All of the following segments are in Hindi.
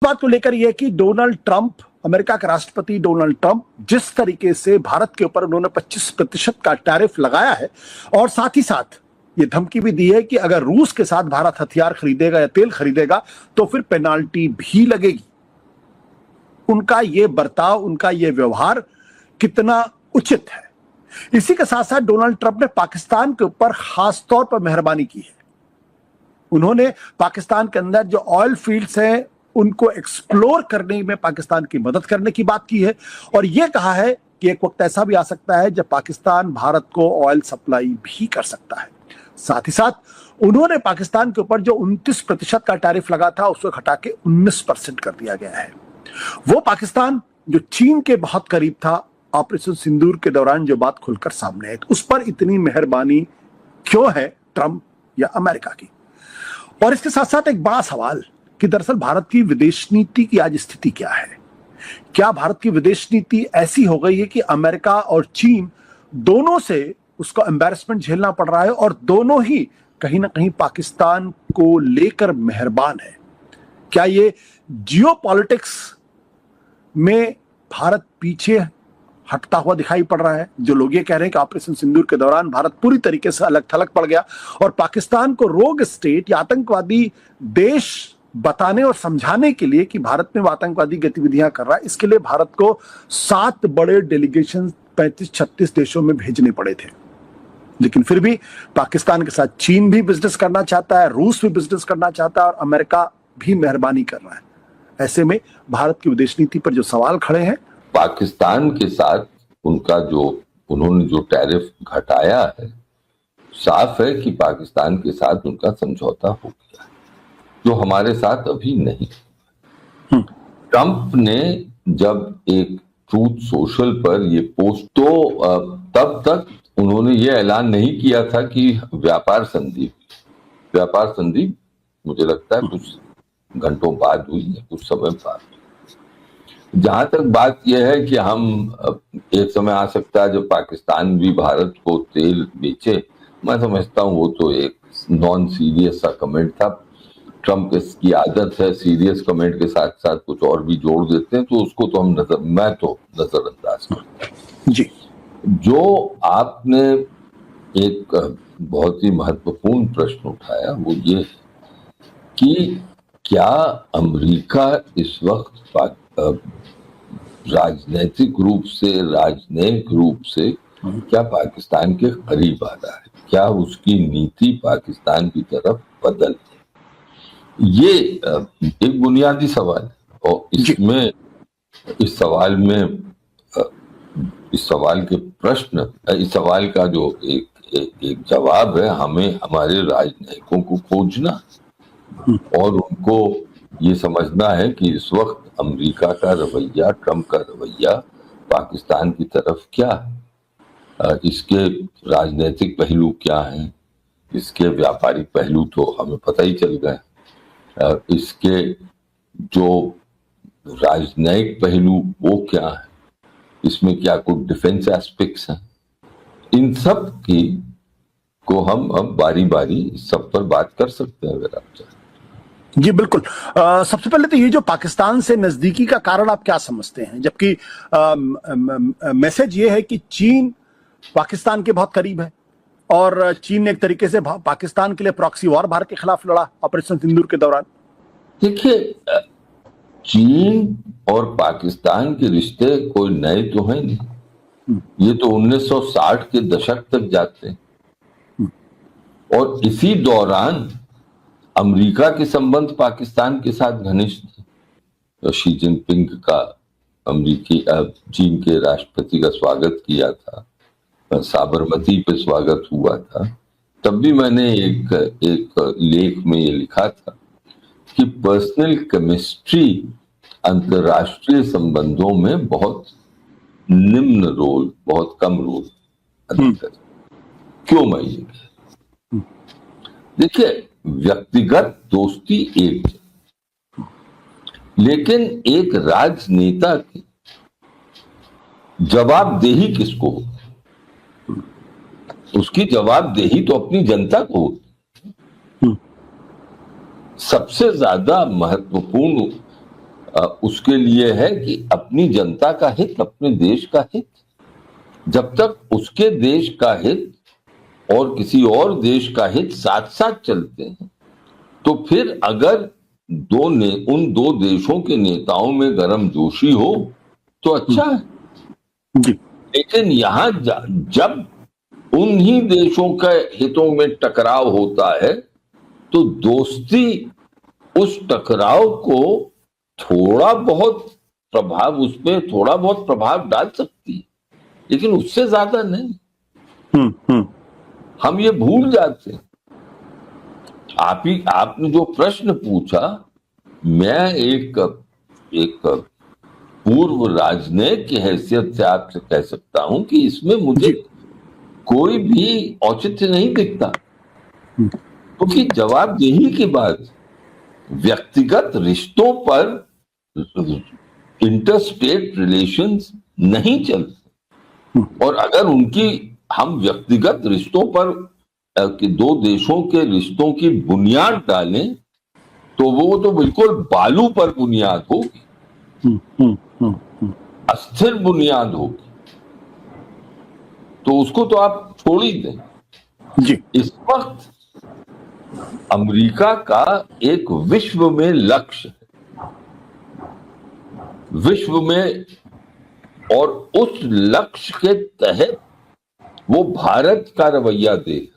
बात को लेकर यह कि डोनाल्ड ट्रंप, अमेरिका के राष्ट्रपति डोनाल्ड ट्रंप, जिस तरीके से भारत के ऊपर उन्होंने 25% का टैरिफ लगाया है और साथ ही साथ ये धमकी भी दी है कि अगर रूस के साथ भारत हथियार खरीदेगा या तेल खरीदेगा तो फिर पेनाल्टी भी लगेगी। उनका ये बर्ताव, उनका ये व्यवहार कितना उचित है? इसी के साथ साथ डोनाल्ड ट्रंप ने पाकिस्तान के ऊपर खास तौर पर मेहरबानी की है। उन्होंने पाकिस्तान के अंदर जो ऑयल फील्ड्स हैं उनको एक्सप्लोर करने में पाकिस्तान की मदद करने की बात की है और यह कहा है कि एक वक्त ऐसा भी आ सकता है जब पाकिस्तान भारत को ऑयल सप्लाई भी कर सकता है। साथ ही साथ उन्होंने पाकिस्तान के ऊपर जो 29% का टैरिफ लगा था उसको घटा के 19% कर दिया गया है। वो पाकिस्तान जो चीन के बहुत करीब था, ऑपरेशन सिंदूर के दौरान जो बात खुलकर सामने है, तो उस पर इतनी मेहरबानी क्यों है ट्रंप या अमेरिका की? और इसके साथ साथ एक बड़ा सवाल कि दरअसल भारत की विदेश नीति की आज स्थिति क्या है? क्या भारत की विदेश नीति ऐसी हो गई है कि अमेरिका और चीन दोनों से उसको एम्बैरेसमेंट झेलना पड़ रहा है और दोनों ही कहीं ना कहीं पाकिस्तान को लेकर मेहरबान है? क्या ये जियोपॉलिटिक्स में भारत पीछे हटता हुआ दिखाई पड़ रहा है? जो लोग ये कह रहे हैं कि ऑपरेशन सिंदूर के दौरान भारत पूरी तरीके से अलग थलग पड़ गया और पाकिस्तान को रोग स्टेट या आतंकवादी देश बताने और समझाने के लिए कि भारत में वो आतंकवादी गतिविधियां कर रहा है, इसके लिए भारत को 7 बड़े डेलीगेशन 35-36 देशों में भेजने पड़े थे। लेकिन फिर भी पाकिस्तान के साथ चीन भी बिजनेस करना चाहता है, रूस भी बिजनेस करना चाहता है और अमेरिका भी मेहरबानी कर रहा है। ऐसे में भारत की विदेश नीति पर जो सवाल खड़े हैं, पाकिस्तान के साथ उनका उन्होंने जो टैरिफ घटाया है, साफ है कि पाकिस्तान के साथ उनका समझौता हो गया, जो हमारे साथ अभी नहीं। ट्रंप ने जब एक ट्रूथ सोशल पर ये पोस्ट, तो तब तक उन्होंने ये ऐलान नहीं किया था कि व्यापार संधि मुझे लगता है कुछ घंटों बाद हुई है, कुछ समय बाद। जहां तक बात यह है कि हम एक समय आ सकता है जब पाकिस्तान भी भारत को तेल बेचे, मैं समझता हूं वो तो एक नॉन सीरियस सा कमेंट था। ट्रंप की आदत है सीरियस कमेंट के साथ साथ कुछ और भी जोड़ देते हैं, तो उसको तो मैं तो नजरअंदाज करता हूं जी। जो आपने एक बहुत ही महत्वपूर्ण प्रश्न उठाया वो ये है कि क्या अमेरिका इस वक्त राजनीतिक रूप से क्या पाकिस्तान के करीब आ रहा है? क्या उसकी नीति पाकिस्तान की तरफ बदल है? ये एक बुनियादी सवाल है और इस सवाल का जो एक जवाब है, हमें हमारे राजनयिकों को खोजना और उनको ये समझना है कि इस वक्त अमेरिका का रवैया, ट्रंप का रवैया पाकिस्तान की तरफ क्या है, इसके राजनीतिक पहलू क्या हैं, इसके व्यापारिक पहलू तो हमें पता ही चल गए, इसके जो राजनयिक पहलू वो क्या है, इसमें क्या कुछ डिफेंस एस्पेक्ट्स हैं, इन सब को हम अब बारी बारी सब पर बात कर सकते हैं अगर आप चाहें। जी बिल्कुल। सबसे पहले तो ये जो पाकिस्तान से नजदीकी का कारण आप क्या समझते हैं? जबकि मैसेज ये है कि चीन पाकिस्तान के बहुत करीब है और चीन ने एक तरीके से पाकिस्तान के लिए प्रॉक्सी वॉर भारत के खिलाफ लड़ा ऑपरेशन सिंदूर के दौरान। देखिए, चीन और पाकिस्तान के रिश्ते कोई नए तो हैं नहीं, ये तो 1960 के दशक तक जाते हैं और इसी दौरान अमेरिका के संबंध पाकिस्तान के साथ घनिष्ठ थे। शी जिनपिंग का चीन के राष्ट्रपति का स्वागत किया था, साबरमती पे स्वागत हुआ था, तब भी मैंने एक लेख में ये लिखा था कि पर्सनल केमिस्ट्री अंतरराष्ट्रीय संबंधों में बहुत निम्न रोल, बहुत कम रोल अदा करती। क्यों मैं ये कह, देखिए, व्यक्तिगत दोस्ती एक, लेकिन एक राजनेता की जवाबदेही किसको होती? उसकी जवाबदेही तो अपनी जनता को होती। सबसे ज्यादा महत्वपूर्ण उसके लिए है कि अपनी जनता का हित, अपने देश का हित। जब तक उसके देश का हित और किसी और देश का हित साथ साथ चलते हैं, तो फिर अगर उन दो देशों के नेताओं में गर्मजोशी हो तो अच्छा है। जी। लेकिन यहां जब उन्हीं देशों के हितों में टकराव होता है तो दोस्ती उस टकराव को थोड़ा बहुत प्रभाव डाल सकती है, लेकिन उससे ज्यादा नहीं। हम ये भूल जाते हैं। आपने जो प्रश्न पूछा, मैं एक पूर्व राजनयिक की हैसियत से आपसे कह सकता हूं कि इसमें मुझे कोई भी औचित्य नहीं दिखता, क्योंकि जवाबदेही की बात व्यक्तिगत रिश्तों पर इंटरस्टेट रिलेशंस नहीं चलते। और अगर हम व्यक्तिगत रिश्तों पर कि दो देशों के रिश्तों की बुनियाद डालें तो वो तो बिल्कुल बालू पर बुनियाद होगी, अस्थिर बुनियाद होगी, तो उसको तो आप छोड़ ही दें। जी। इस वक्त अमेरिका का एक विश्व में लक्ष्य है, विश्व में, और उस लक्ष्य के तहत वो भारत का रवैया देख।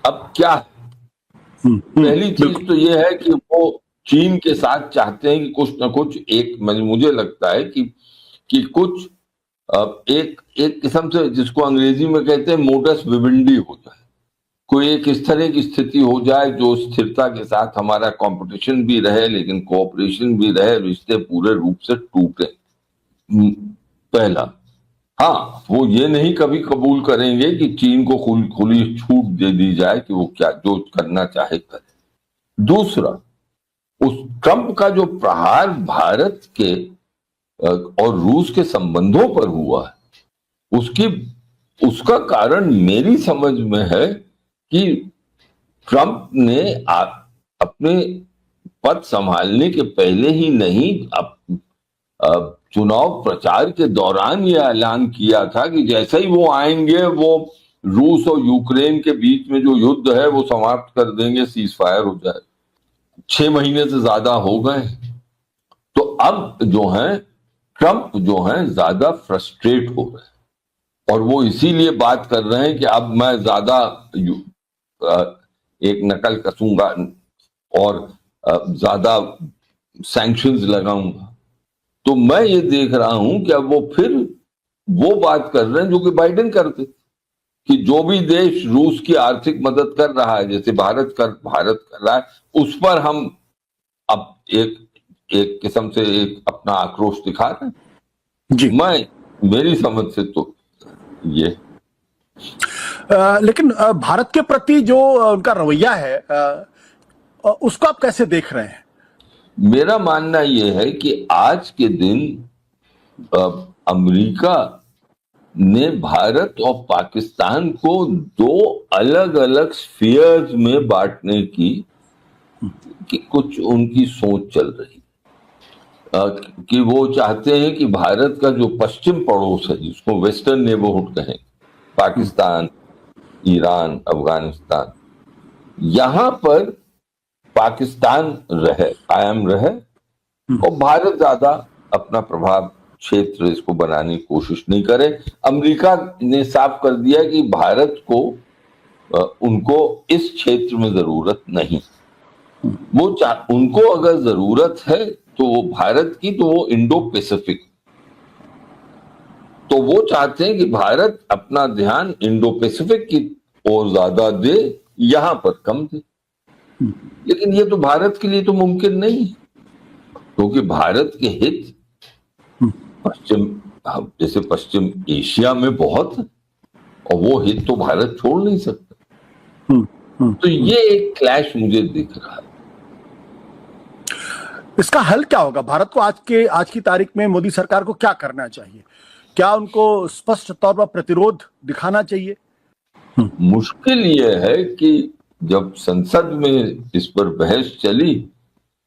अब क्या है? पहली चीज तो ये है कि वो चीन के साथ चाहते हैं कि कुछ ना कुछ मुझे लगता है कि कुछ एक किस्म से, जिसको अंग्रेजी में कहते हैं मोडस विवेंडी हो जाए, कोई एक इस तरह की स्थिति हो जाए जो स्थिरता के साथ हमारा कंपटीशन भी रहे लेकिन कोऑपरेशन भी रहे, रिश्ते पूरे रूप से टूटे। पहला, हाँ, वो ये नहीं कभी कबूल करेंगे कि चीन को खुली छूट दे दी जाए कि वो क्या जो करना चाहे करे। दूसरा, उस ट्रंप का जो प्रहार भारत के और रूस के संबंधों पर हुआ है, उसका कारण मेरी समझ में है कि ट्रंप ने अपने पद संभालने के पहले ही नहीं, चुनाव प्रचार के दौरान यह ऐलान किया था कि जैसे ही वो आएंगे वो रूस और यूक्रेन के बीच में जो युद्ध है वो समाप्त कर देंगे, सीज फायर हो जाए। 6 महीने से ज्यादा हो गए। तो अब जो है ट्रंप जो है ज्यादा फ्रस्ट्रेट हो रहे हैं और वो इसीलिए बात कर रहे हैं कि अब मैं ज्यादा एक नकल कसूंगा और ज्यादा सैंक्शंस लगाऊंगा। तो मैं ये देख रहा हूं कि अब वो फिर वो बात कर रहे हैं जो कि बाइडेन करते, कि जो भी देश रूस की आर्थिक मदद कर रहा है, जैसे भारत कर रहा है, उस पर हम अब एक किस्म से एक अपना आक्रोश दिखा रहे हैं। जी। मेरी समझ से तो ये लेकिन भारत के प्रति जो उनका रवैया है उसको आप कैसे देख रहे हैं? मेरा मानना यह है कि आज के दिन अमेरिका ने भारत और पाकिस्तान को दो अलग अलग स्फीयर्स में बांटने की कुछ उनकी सोच चल रही, कि वो चाहते हैं कि भारत का जो पश्चिम पड़ोस है, जिसको वेस्टर्न नेबरहुड कहें, पाकिस्तान, ईरान, अफगानिस्तान, यहां पर पाकिस्तान कायम रहे और भारत ज्यादा अपना प्रभाव क्षेत्र इसको बनाने की कोशिश नहीं करे। अमेरिका ने साफ कर दिया कि भारत को उनको इस क्षेत्र में जरूरत नहीं। उनको अगर जरूरत है तो वो भारत की, तो वो इंडो पैसिफिक, तो वो चाहते हैं कि भारत अपना ध्यान इंडो पैसिफिक की ओर ज्यादा दे, यहां पर कम दे। लेकिन ये तो भारत के लिए तो मुमकिन नहीं है, क्योंकि भारत के हित जैसे पश्चिम एशिया में बहुत है और वो हित तो भारत छोड़ नहीं सकता। तो ये एक क्लैश मुझे दिख रहा है। इसका हल क्या होगा? भारत को आज की तारीख में मोदी सरकार को क्या करना चाहिए? क्या उनको स्पष्ट तौर पर प्रतिरोध दिखाना चाहिए? मुश्किल यह है कि जब संसद में इस पर बहस चली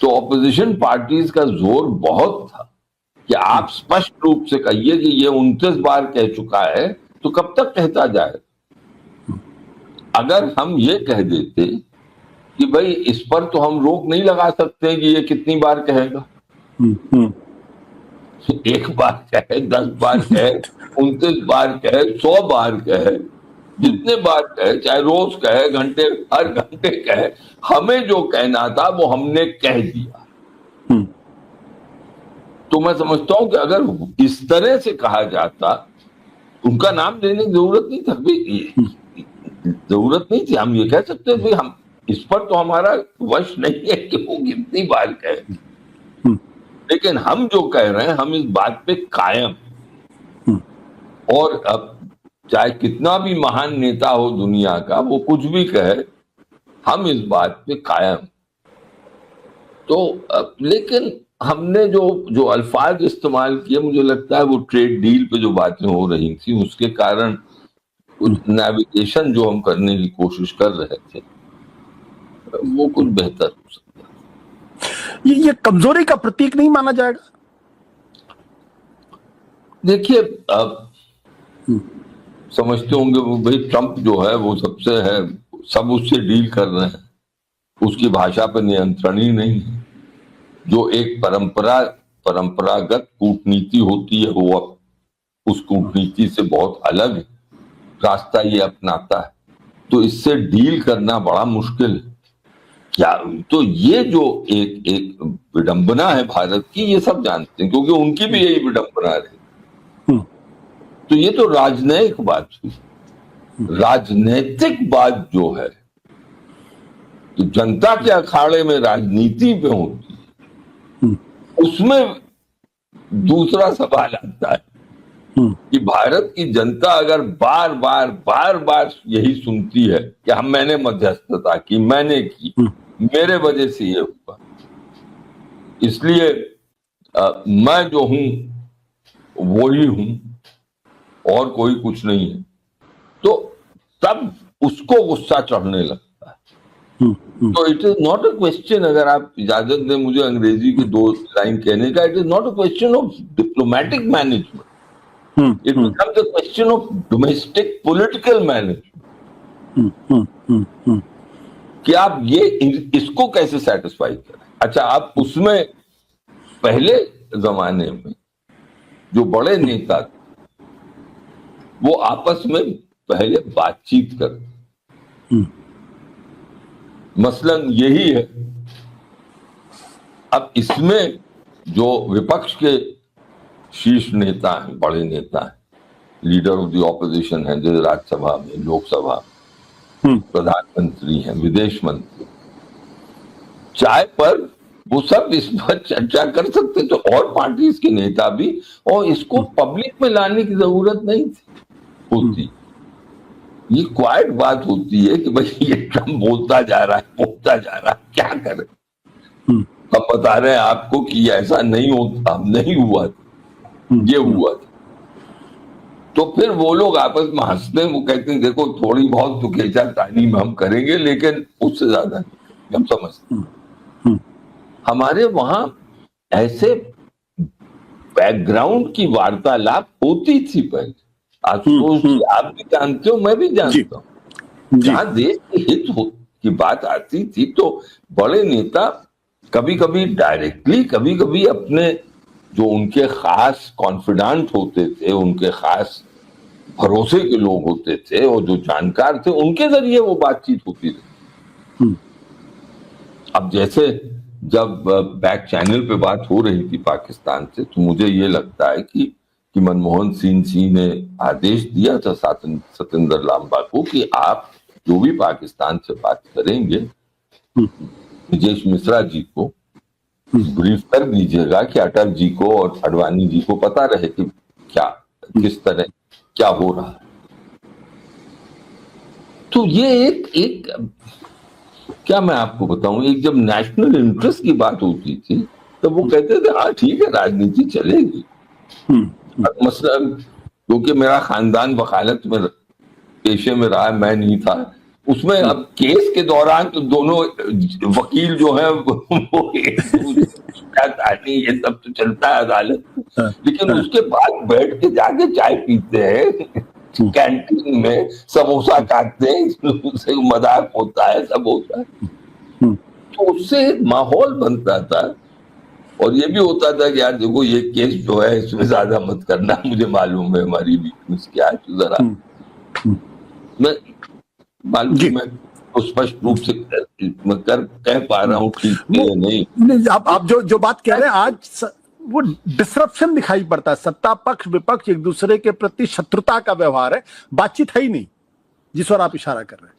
तो ऑपोजिशन पार्टीज का जोर बहुत था कि आप स्पष्ट रूप से कहिए कि ये 29 बार कह चुका है, तो कब तक कहता जाए। अगर हम ये कह देते कि भाई इस पर तो हम रोक नहीं लगा सकते कि ये कितनी बार कहेगा, 1 बार कहे, 10 बार कहे, 29 बार कहे, 100 बार कहे, जितने बार कहे, चाहे रोज कहे, घंटे हर घंटे कहे, हमें जो कहना था वो हमने कह दिया। तो मैं समझता हूं कि अगर इस तरह से कहा जाता, उनका नाम लेने की जरूरत नहीं था, जरूरत नहीं थी। हम ये कह सकते भाई हम इस पर तो हमारा वश नहीं है कि वो कितनी बार कहे, लेकिन हम जो कह रहे हैं हम इस बात पे कायम, और अब चाहे कितना भी महान नेता हो दुनिया का, वो कुछ भी कहे, हम इस बात पे कायम। तो लेकिन हमने जो अल्फाज इस्तेमाल किए, मुझे लगता है वो ट्रेड डील पे जो बातें हो रही थी उसके कारण कुछ नेविगेशन जो हम करने की कोशिश कर रहे थे वो कुछ बेहतर हो सकता। ये कमजोरी का प्रतीक नहीं माना जाएगा? देखिए, अब समझते होंगे वो भाई ट्रंप जो है वो सबसे है, सब उससे डील कर रहे हैं, उसकी भाषा पर नियंत्रण ही नहीं है। जो एक परंपरागत कूटनीति होती है वो अब उस कूटनीति से बहुत अलग रास्ता ये अपनाता है, तो इससे डील करना बड़ा मुश्किल है। क्या तो ये जो एक विडंबना है भारत की, ये सब जानते हैं क्योंकि उनकी भी यही विडंबना रही। तो ये तो राजनयिक बात हुई। राजनैतिक बात जो है तो जनता के अखाड़े में राजनीति पे होती है, उसमें दूसरा सवाल आता है कि भारत की जनता अगर बार बार यही सुनती है कि मैंने मध्यस्थता की, मैंने की, मेरे वजह से ये हुआ, इसलिए मैं जो हूं वो ही हूं और कोई कुछ नहीं है, तो तब उसको गुस्सा चढ़ने लगता है। तो it is not a question, अगर आप इजाजत दें मुझे अंग्रेजी की 2 लाइन कहने का, it is not a question of diplomatic management, it becomes a question of domestic political management, कि आप ये इसको कैसे सेटिस्फाई करें। अच्छा, आप उसमें पहले जमाने में जो बड़े नेता थे वो आपस में पहले बातचीत करते, मसलन यही है। अब इसमें जो विपक्ष के शीर्ष नेता हैं, बड़े नेता हैं, लीडर ऑफ द ऑपोजिशन है, जो राज्यसभा में, लोकसभा, प्रधानमंत्री हैं, विदेश मंत्री, चाय पर वो सब इस पर चर्चा कर सकते थे, और पार्टीज के नेता भी, और इसको पब्लिक में लाने की जरूरत नहीं थी होती। ये क्वाइट बात होती है कि भाई ये ट्रम्प बोलता जा रहा है, क्या करें। हम बता रहे हैं आपको कि ऐसा नहीं होता, नहीं हुआ था, ये हुआ था। तो फिर वो लोग आपस में हंसते हैं, वो कहते हैं देखो थोड़ी बहुत तो खींचा तालीम हम करेंगे, लेकिन उससे ज्यादा नहीं, हम समझते हैं। हमारे वहां ऐसे बैकग्राउंड की वार्तालाप होती थी पहले, आशुतोष आप भी जानते हो, मैं भी जानता हूँ, जहां देश के हित की बात आती थी तो बड़े नेता कभी कभी डायरेक्टली, कभी कभी अपने जो उनके खास कॉन्फिडेंट होते थे, उनके खास भरोसे के लोग होते थे और जो जानकार थे, उनके जरिए वो बातचीत होती थी। अब जैसे जब बैक चैनल पे बात हो रही थी पाकिस्तान से, तो मुझे ये लगता है कि मनमोहन सिंह जी ने आदेश दिया था सतेंद्र लांबा को कि आप जो भी पाकिस्तान से बात करेंगे, विजेश मिश्रा जी को ब्रीफ कर दीजिएगा कि अटल जी को और अडवाणी जी को पता रहे कि क्या, किस तरह क्या हो रहा है। तो ये एक क्या मैं आपको बताऊं, एक जब नेशनल इंटरेस्ट की बात होती थी तो वो कहते थे हाँ ठीक है, राजनीति चलेगी। मसलन क्योंकि मेरा खानदान वकालत में पेशे में रहा, मैं नहीं था, उसमें अब केस के दौरान तो दोनों वकील जो है वो ये सब तो चलता है अदालत, लेकिन उसके बाद बैठ के जाके चाय पीते हैं, कैंटीन में समोसा खाते हैं, उससे मजाक होता है समोसा, तो उससे एक माहौल बनता था। और ये भी होता था कि यार देखो ये केस जो है इसमें ज्यादा मत करना, मुझे मालूम है हमारी वीकनेस क्या है, तो जरा मैं मालूम मैं तो स्पष्ट रूप से कह पा रहा हूँ ठीक है या नहीं। आप जो बात कह रहे हैं आज वो डिसरप्शन दिखाई पड़ता है, सत्ता पक्ष विपक्ष एक दूसरे के प्रति शत्रुता का व्यवहार है, बातचीत है ही नहीं जिस पर आप इशारा कर रहे हैं।